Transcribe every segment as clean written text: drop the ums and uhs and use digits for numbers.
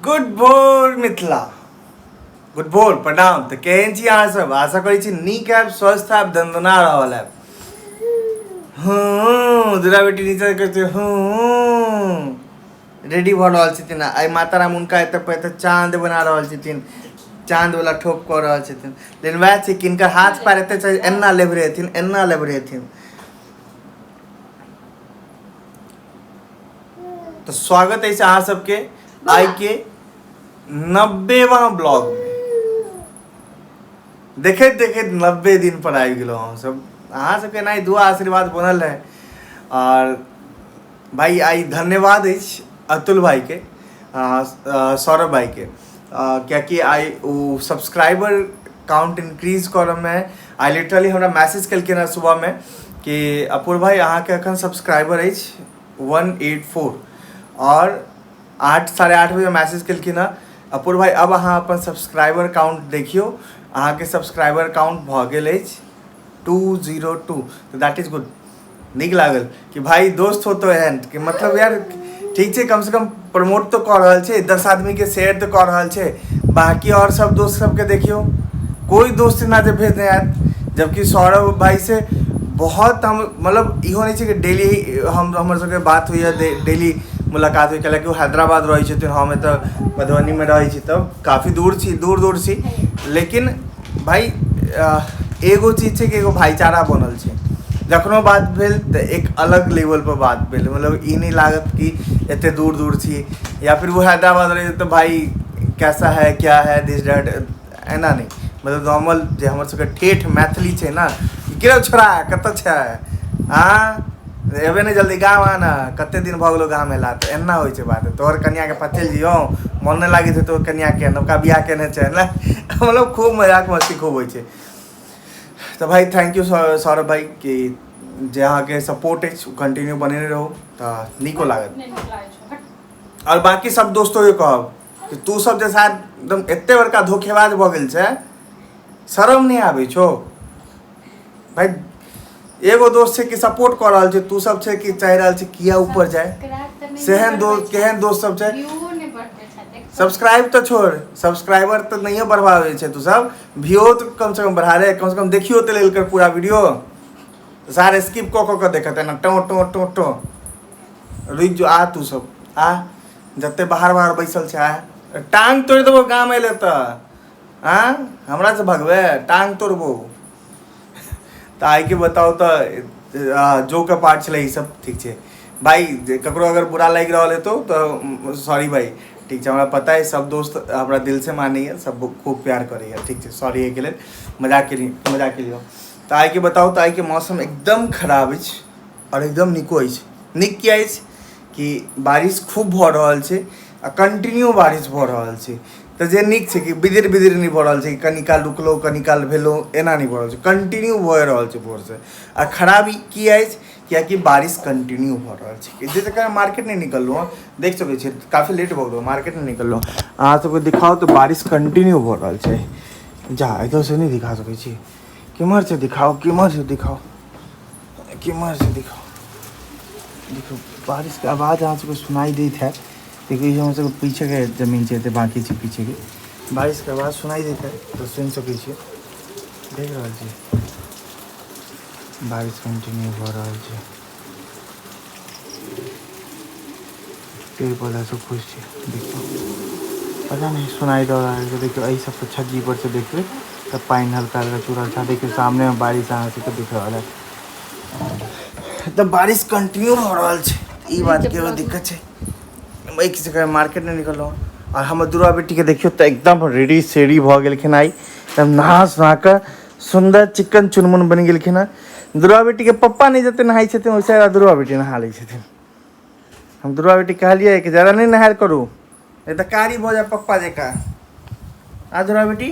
Good भोर Mithila, good भोर प्रणाम। तो केहन छी अहाँ सब? आशा करै छी नीक हैब, स्वस्थ हैब, दंदना रहल हैब। दूरा बेटी नीचे कहते रेडी भऽ रहल छथिन। आइ माता राम हुनका एतऽ पर एतऽ चाँद बना रहल छथिन, चाँद वाला ठोप कऽ रहल छथिन। लेकिन वएह छै कि हिनकर हाथ पैर एतऽ एना लेबरेथिन, एना लेबरेथिन। तो स्वागत है अहाँ सबके आई के 90वां ब्लॉग में। देखैत देखैत 90 दिन पर आबि गेलहुँ हम सब। अहाँ सबके एनाही दुआ आशीर्वाद बनल रहे। और भाई आई धन्यवाद अछि अतुल भाई के, सौरभ भाई के, कियाकि आई वो सब्सक्राइबर काउंट इंक्रीज करऽ में आई लिटरली हमरा मैसेज केलखिन हँ सुबह में कि अपूर्व भाई अहाँके एखन सब्सक्राइबर अछि 184 और 8 साढ़े 8 बजे मैसेज केलखिन हँ अपूर्व भाई अब अहाँ अपन सब्सक्राइबर काउंट देखियो, अहाँके सब्सक्राइबर काउंट भऽ गेल अछि 202। तो दैट इज गुड। नीक लागल कि भाई दोस्त हो तो एहन कि मतलब यार ठीक छै, कम से कम प्रमोट तो कऽ रहल छै, 10 आदमी के शेयर तो कऽ रहल छै। बाकी और सब दोस्त सबके देखियो, कोई दोस्त ना जे भेज नहीं आयत। जबकि सौरभ भाई से बहुत हम मतलब इहो नहीं छै कि डेली हमर सबके बात होइए, डेली मुलाकात हुई, कैलाकि वो हैदराबाद रही छथिन, हम एतऽ मधुबनी में रही छी, तब काफ़ी दूर छी, दूर छी। लेकिन भाई एगो चीज छै कि एगो भाईचारा बनल छै। जखनो बात भेल तो एक अलग लेवल पर बात भेल, मतलब ई नहीं लागत कि एते दूर छी, या फिर वो हैदराबाद रही तो भाई कैसा है क्या है दिस डैट एना नहीं, मतलब नॉर्मल जे हमर सबके ठेठ मैथिली छै ना, गिरौ छोड़ा कतऽ छै, हाँ एबे नहीं जल्दी गाँव आना, कते दिन भऽ गेलो गाँव एला, तो एना होइ छै बात। तोहर कनिया के पचल जियो, मन नहीं लागे तो कनिया के नवका बियाह केने छै ना, मतलब खूब मजाक मस्ती खूब होइ छै। तो भाई थैंक यू सौरभ भाई कि जे अहाँके सपोर्ट अछि कंटिन्यू बनेने रहू तऽ नीको लागत। और बाकी सब दोस्तों के कहब कि तू सब जे शायद एकदम एते बड़का धोखेबाज भऽ गेल छै, शरम नहीं आबै छौ भाई। एगो दोस्त छै कि सपोर्ट कर रहल छै, तू सब छै कि चाह रहल छै किया ऊपर जाए, सेहन दोस्त केहन दोस्त सब छै। सब्सक्राइब तो छोड़, सब्सक्राइबर तो नहीं बढ़ावे छै तू सब, व्यू तो कम से कम बढ़ा रे, कम से कम देखियो तो लेल कर पूरा वीडियो। सारे स्किप कऽ देखत है ना, टो रुक जो, आ तू सब आ जते बाहर बैसल छै, आ टांग तोड़ देबो गाँव एले तऽ, हमरा से भगवे टांग तोड़बो। तो आई के बताओ तो जो का पार्ट छलै, सब ठीक छै भाई। ककरो अगर बुरा लग रहा है तो सॉरी भाई, ठीक है, हमरा पता है सब दोस्त हमरा दिल से मानैए, सब खूब प्यार करैए, ठीक है, सॉरी एहिके लेल, मजाक के लिए। तो आई के बताओ तो आई के मौसम एकदम खराब अछि और एकदम निको अछि। नीक किया अछि कि बारिश खूब भऽ रहल छै आ कंटिन्यू बारिश भऽ रहल छै। तो जे नीक छै कि बिदिर नहीं भऽ रहल छै कि कनी काल रुकलो कनी काल भेलो, एना नहीं भऽ रहल छै, कंटिन्यू भऽ रहल छै भोर से। आ खराबी की अछि कियाकि बारिश कंटिन्यू भऽ रहल छै, जे कारण मार्केट नहीं निकललहुँ हँ, देख सकै छियै काफ़ी लेट भऽ गेलहुँ, मार्केट नहीं निकललहुँ। अहाँ सबके दिखाओ तो बारिश कंटिन्यू भऽ रहल छै। जा इधर से नहीं दिखा सकै छी, किमहर से दिखाओ, किमहर से दिखाओ, देखो बारिश के आवाज़ अहाँ सबके सुनाई देत है, देखिए हम सब पीछे के जमीन छै, बाकी छै पीछे के बारिश के आवाज़ सुनाई देत है, तो सुन सकै छियै, देख रहल छी बारिश कंटिन्यू भऽ रहल छै, पेड़ पौधा सब खुश छै, देखियो पता नहीं सुनाई दऽ रहल छै। देखियो एहि सब पर छज्जी पर से देखबै तऽ पानि हल्का हल्का चूड़ा था, देखियो सामने में बारिश अहाँ सबके दिख रहल है, तो बारिश कंटिन्यू हो रहा है। ई बात के दिक्कत है, मैं किसी का मार्केट नहीं निकल रहा हूँ। और हम दुर्गा बेटी के देखियो तो एकदम रेडी सेडी भऽ गेलखिन, आई एकदम नहा सुना कऽ सुंदर चिक्कन चुनमुन बनि गेलखिन हँ। दुर्गा बेटी के पप्पा नहीं जते नहाई छथिन वैसे दुर्गा बेटी नहा लै छथिन। हम दुर्गा बेटी कहलिए कि ज़्यादा नहीं नहायल करू, नहीं तो कारी भऽ जाए पप्पा जकाँ। आ दुर्गा बेटी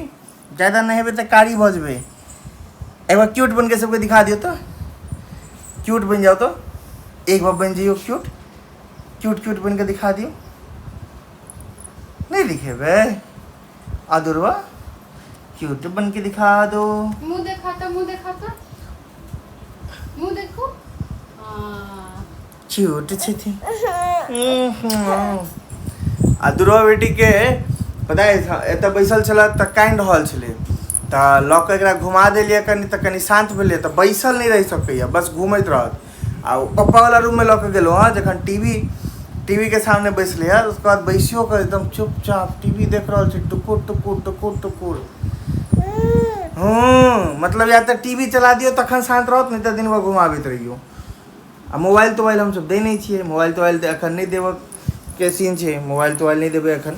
ज़्यादा नहेबै तो कारी भऽ जेबै। एक बार क्यूट बन के सबके दिखा दियो तो, क्यूट बन जाओ तो, एक बार बन जाइयो क्यूट बन के दिखा दियो। नहीं दिखेबे आदुर्वा, क्यूट बन के दिखा दो। मुंह देखो, क्यूट छथिन। आ दुर्गा बेटी के पता है एतऽ बैसल छल तऽ कानि रहल छलै तऽ लऽ कऽ एकरा घुमा देलियै कनि तऽ कनि शान्त भेलै तऽ बैसल नहीं रहि सकैए बस घूमैत रहत आ पप्पावला रूममे लऽ कऽ गेलहुँ हँ जखन टीवी के सामने बैसले है उसके बाद बैसियो कर एकदम चुपचाप टीवी देख रहा है टुकुर टुकुर टुकुर टुकुर मतलब या तो टीवी चला दियो तखन शांत रहत नहीं तो दिन भर घुमाबैत रहियो आ मोबाइल तोबाइल हमसब दै नहीं छियै मोबाइल तोबाइल एखन नहीं देबऽ के सीन छै मोबाइल तोबाइल नहीं देबै एखन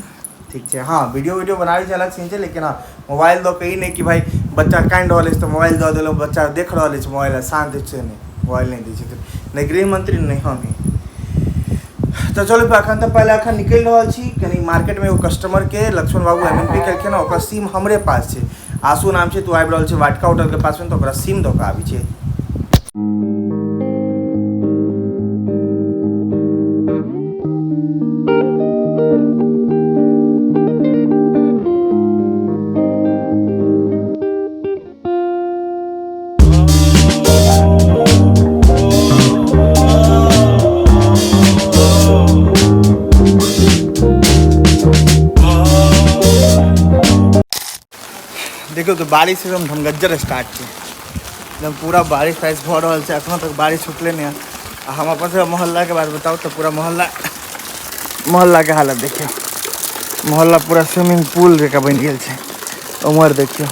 ठीक छै हाँ वीडियो बनाबै छै अलग सीन छै लेकिन हाँ मोबाइल दऽ के ई नहीं कि भाई बच्चा कानि रहल अछि तऽ मोबाइल दऽ देलहुँ बच्चा देख रहल अछि मोबाइल शांत छै नहीं मोबाइल नहीं दै छै नहीं गृह मंत्री नहीं हम तो चलो एखन तऽ पहले एखन निकलि रहल छी कनी मार्केट में एगो कस्टमर के लक्ष्मण बाबू MNP केलखिन ओकर सिम हमरे पास छै आशु नाम छै तू आबि रहल छै वाटका होटल के पास में तो ओकरा सिम दऽ कऽ आबी छै देखियो तो बारिश एकदम धमगज्जर स्टार्ट छै एकदम पूरा बारिश तारिश भऽ रहल छै एखनो तक बारिश छुटले नहीं है हम अपन से मोहल्ला के बात बताओ तो पूरा मोहल्ला के हालत देखियो मोहल्ला पूरा स्विमिंग पूल जकाँ बनि गेल छै उमर देखियो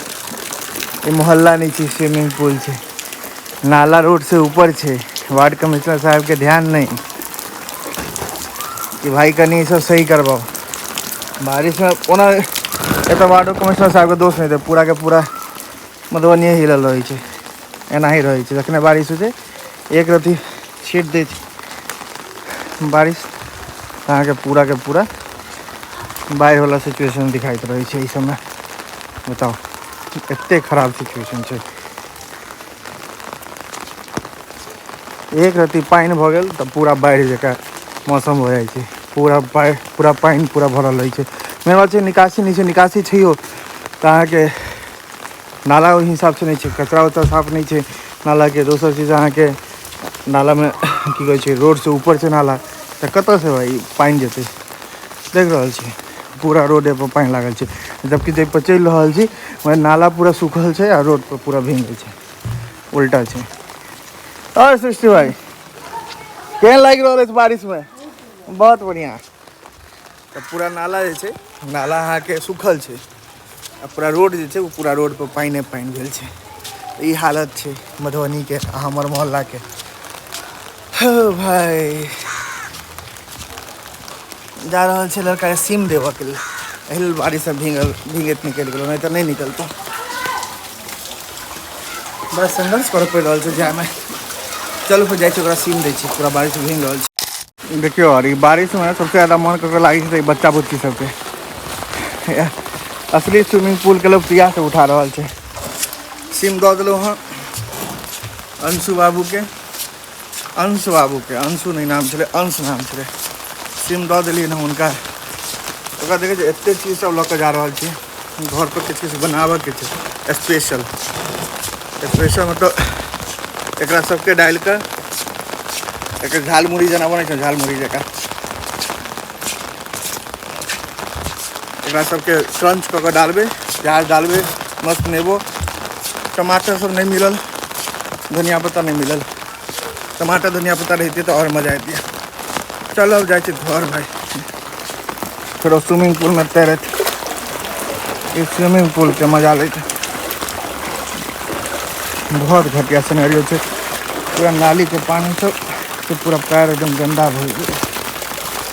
ये मोहल्ला नहीं छै स्विमिंग पूल छै नाला रोड से ऊपर छै वार्ड कमिश्नर साहब के ध्यान नहीं कि भाई कनी सब सही करवाओ बारिश में ओना एतऽ वार्डो कमिश्नर साहब के दोष नहीं थे पूरा के पूरा मधुबनी हिलल रही है एना ही रही है जखने बारिश हो छै एक रत्ती छीट दै छै बारिश अहाँ के पूरा बाढ़ि वाला सिचुएशन दिखाइत रही है इस समय बताओ एते खराब सिचुएशन है एक रत्ती पानि भऽ गेल तऽ पूरा बाढ़ि जकाँ मौसम हो जाइ छै पूरा पानि पूरा भरल रहै छै मेन बात छै निकासी नहीं छै निकासी छैहो तऽ अहाँके नाला ओहि हिसाब से नहीं छै कचरा उचरा साफ नहीं छै नाला के दोसर चीज अहाँके नाला में की कहै छै रोड से ऊपर छै नाला तऽ कतऽ से भाई पानि जेतै देख रहल छी पूरा रोडे पर पानि लागल छै जबकि जाहि पर चलि रहल छी वहाँ नाला पूरा सूखल छै आ रोड पर पूरा भींगल छै उल्टा छै और सृष्टि भाई केहन लागि रहल अछि बारिश में बहुत बढ़िया तो पूरा नाला जे छै नाला अहाँके सूखल छै आ पूरा रोड जे छै वो पूरा रोड पर पानि भेल छै ई हालत छै मधुबनी के हमर मोहल्ला के भाई जा रहल छै लड़का के सिम देबऽ के लेल एहि बारिश में भीगैत निकलि गेलहुँ नहीं तऽ नहीं निकलतौ बड़ा संघर्ष करऽ पड़ि रहल छै जायमे चलू फिर जाइ छै ओकरा सिम दै छै पूरा बारिश में भीग रहल छै देखियो और ई बारिश में सबसे ज़्यादा मन ककरो लागै छै बच्चा बुच्ची सबके असली स्विमिंग पूल के लोग पिया से उठा रहल छै सिम दऽ देलहुँ हँ अंशु बाबू के अंशु नहीं नाम छलै अंश नाम छलै सिम दऽ देलियै ने हुनका ओकरा देखै छै एतेक चीज सब लऽ कऽ जा रहल छी घर पर किछु बनाबऽके छै स्पेशल मतलब एकरा सबके डालि कऽ एक झालमुड़ी जना बनै छै झालमुड़ी जकाँ एकरा सबके क्रंच कऽ के डालबै प्याज डालबै मस्त नेबो टमाटर सब नहीं मिलल धनिया पत्ता नहीं मिलल टमाटर धनिया पत्ता रहती तो और मजा आती चलो अब जाए घर भाई फिर स्विमिंग पूल में तैरत इस स्विमिंग पूल के मजा लेते बहुत घटिया सिनेरियो है पूरा नाली के पानी सब से पूरा पैर एकदम गंदा हो गया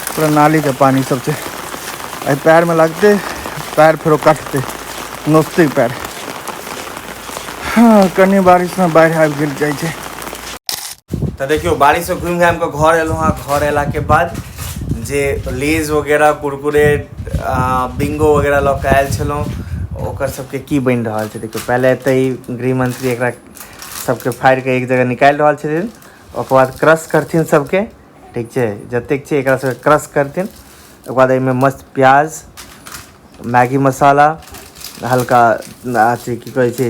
पूरा नाली के पानी सब से पैर में लगते पैर फिर कटते नोचते पैर हाँ कनी बारिश में बाढ़ि आबि गेल जाइ छै तो देखियो बारिश से घूम घाम के घर एलहुँ हाँ घर एला के बाद जे लेज वगैरह कुरकुरे बिंगो वगैरह लऽ कऽ आयल छलहुँ ओकर सबके की बनि रहल छै देखियो पहले एतऽ गृह मंत्री एकरा सबके फाड़ि के एक जगह निकालि रहल छथिन ओकर बाद क्रश करथिन सबके ठीक छै जतेक छै एकरा सबके क्रश करथिन ओकर बाद एहिमे मस्त प्याज मैगी मसाला हल्का अथी की कहै छै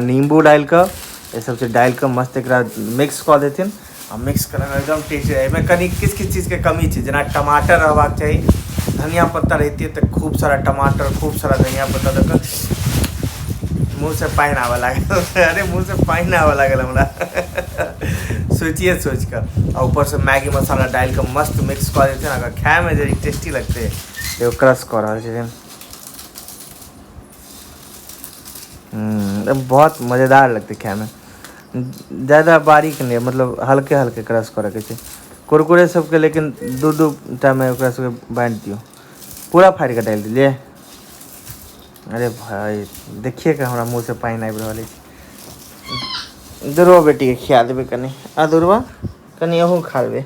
नींबू डालि कऽ ये सब से डालि कऽ मस्त एकरा मिक्स कऽ देथिन आ मिक्स करऽ एकदम टेस्टी एहिमे कनी किछु चीजके कमी छै जेना टमाटर रहबाक चाही धनिया पत्ता रहती है तो खूब सारा टमाटर, खूब सारा धनिया पत्ता देकर मुँह से पानी आवा लागल। अरे मुँह से पानी आवा लागल हमरा। सोचिए सोच कर, और ऊपर से मैगी मसाला डाल कर मस्त मिक्स कर देते हैं ना, खाए में जरी टेस्टी लगते है। क्रश कर रहा है, बहुत मज़ेदार लगते खाए में। ज़्यादा बारीक नहीं, मतलब हल्के हल्के क्रश करे के छै कुरकुरे सबके, लेकिन दू टाइम में ओकरा सबके बांट दियो, पूरा फाड़ के डाल दिलिए। अरे भाई देखिए कि हमारा मुँह से पानी आबि रहल अछि। दुर्वा बेटी के खिया देबै कनि, आ दुर्वा कनि अहूँ खा लेबै।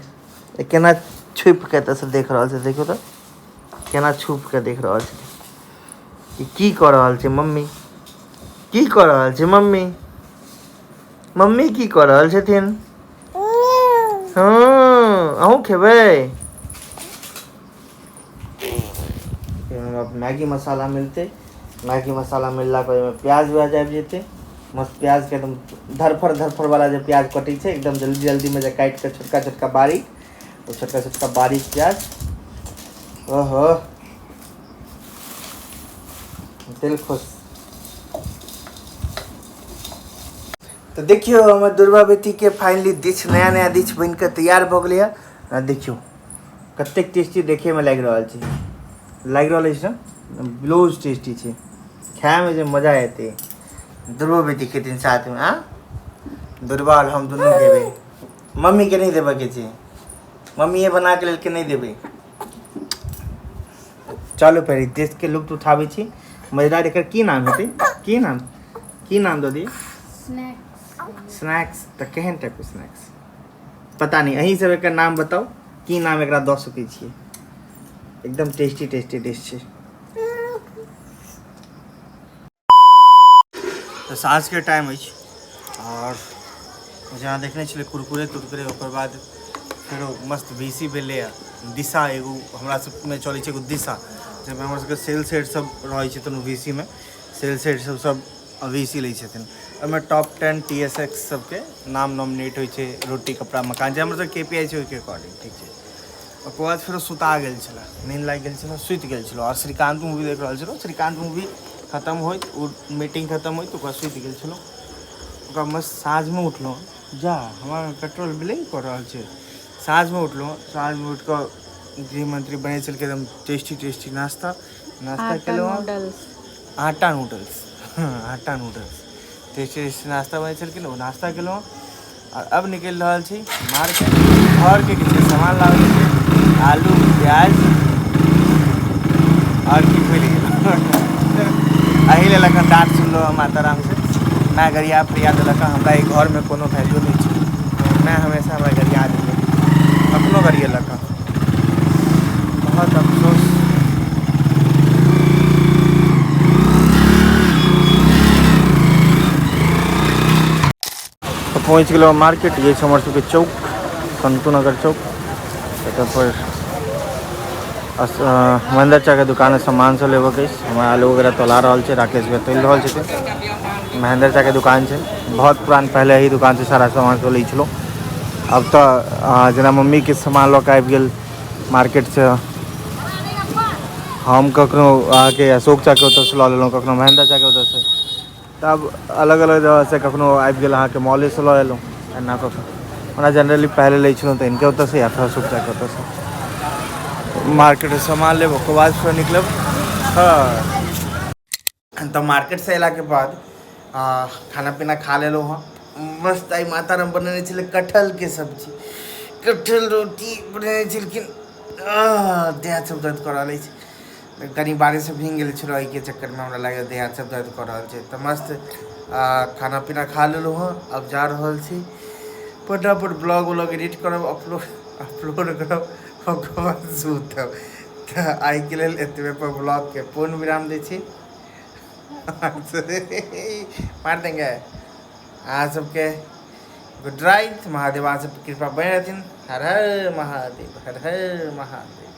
केना छुपि के एतऽ से देख रहल छै, देखियौ तऽ केना छुप के देख रहल छै। की कऽ रहल छै मम्मी, की कऽ रहल छै मम्मी, मम्मी की कऽ रहल छथिन। हाँ अहूँ खेबै। मैगी मसाला मिलते, मैगी मसाला मिलला के ओहिमे प्याज व्याज आबि जेतै, मस्त प्याज के एकदम धरफड़ वाला जे प्याज कटै छै एकदम जल्दी जल्दी में जे काटि के छोटका छोटका बारीक, तो छोटका छोटका बारीक प्याज, ओहो दिल खुश। तो देखियो हमर दुर्वा बेटी के फाइनली डिश, नया नया डिश बन के तैयार भ गेलै है। देखियो कतेक टेस्टी देखे में लागि रहल छै, लागि रहल अछि ना, ब्लाउज टेस्टी छै, खाए में जे मजा एते। दुर्वा बेटी के दिन साथ में आ दुर्वा और हम दुनू खेबै, मम्मी के नहीं देबे के छै, मम्मी ये बना के लेल के नहीं देबै। चलो पहले देश के लुत्फ उठाबै छी। मजेदार एकर की नाम हेतै, की नाम दऽ दिए। स्नैक्स तो केहन टाइप के स्नैक्स पता नहीं, अहीं सब एकर नाम बताओ, की नाम एकरा दऽ सकै छियै। एकदम टेस्टी टेस्टी डिश छै। तो साँझ के टाइम अछि और जहाँ देखने छलियै कुरकुरे तुरकुरे, ओकर बाद फेरो मस्त VC भेलै है। दिशा एगो हमरा सबमे चलै छै एगो दिशा, जाहिमे हमर सबके सेल्स हेड सब रहै छथिन VC में, सेल्स हेड सब VC लै छथिन। ओहिमे टॉप 10 TSX सबके नाम नॉमिनेट होइ छै, रोटी कपड़ा मकान जे हमर सब KPI छै ओहिके अकॉर्डिंग, ठीक छै। ओकर बाद फेरो सुता गेल छलै, नींद लागि गेल छलै, सुति गेल छलै, और श्रीकांत मूवी देख रहल छलौ। श्रीकांत मूवी खत्म होइत, मीटिंग खत्म होइत ओकर सुति गेल छलौ। ओकर मस्त साँझमे उठलहुँ, जा हमर पेट्रोल बिलिंग कर रहल छै। साँझमे उठलहुँ, साँझमे उठि कऽ गृहमंत्री बनै छलकै एकदम टेस्टी टेस्टी नाश्ता केलहुँ। आटा नूडल्स टेस्टी टेस्टी नाश्ता बनै छलखिन, ओ नाश्ता केलहुँ। और अब निकलि रहल छी मार्केट, घरके किछु सामान लाबे छै, आलू प्याज और की भूलि गेलहुँ। एहि लेल एखन डाँट सुनलहुँ माताराम से, मैं गरिया प्रिया देलक, हमरा ई घर में कोनो वैल्यू नहीं छै, मैं हमेशा हमरा गरिया देलियै, अपनो गरिएलक, बहुत अफसोस। तो पहुँच गए मार्केट, ये हमर सबके चौक, संतू नगर चौक। पर महेंद्र चा के दुकान में सामान सब लेबे के, हमरा आलू वगैरह तोला रहल छै, राकेश भाई तोल रहल छथिन। महेंद्र चा के दुकान छै, बहुत पुरान, पहले ही दुकान से सारा सामान तो लै छलहुँ। अब तो जेना मम्मी के सामान लऽ के आबि गेल मार्केट से, हम कखनो अहाँके अशोक चा के ओतऽ से लऽ लेलहुँ, कखनो महेंद्र चा के ओतऽ से, तब अलग अलग जगह से कखनो आबि गेल अहाँके मॉले से लऽ एलहुँ। एना कखनो हमरा जनरली पहले लै छलहुँ तऽ इनके ओतऽ से या फिर अशोक चा के ओतऽ से मार्केट से सामान लेब, ओकर बाद फिर निकलब। हाँ तो मार्केट से अयला के बाद खाना पीना खा लेलहुँ हँ। मस्त आई माताराम बनेने छलै कटहल के सब्जी, कटहल रोटी बनेने छलखिन। देह सब दर्द कऽ रहल अछि, कनी बारिश से भीग गेल छलौ, एहिके चक्कर में हमरा लागल देह हाथ सब दर्द कऽ रहल छै। तऽ मस्त खाना पीना खा लेलहुँ हँ। अब जा रहल छी फटाफट ब्लॉग व्लॉग एडिट करब, अपलोड करब, ओकर बाद सुतब। तऽ आइके लेल एतबे पर ब्लॉग के पूर्ण विराम दै छी। मार देंगे अहाँ सबके गुड नाइट। महादेव अहाँ सब कृपा बने रहथिन। हर हर महादेव, हर हर महादेव।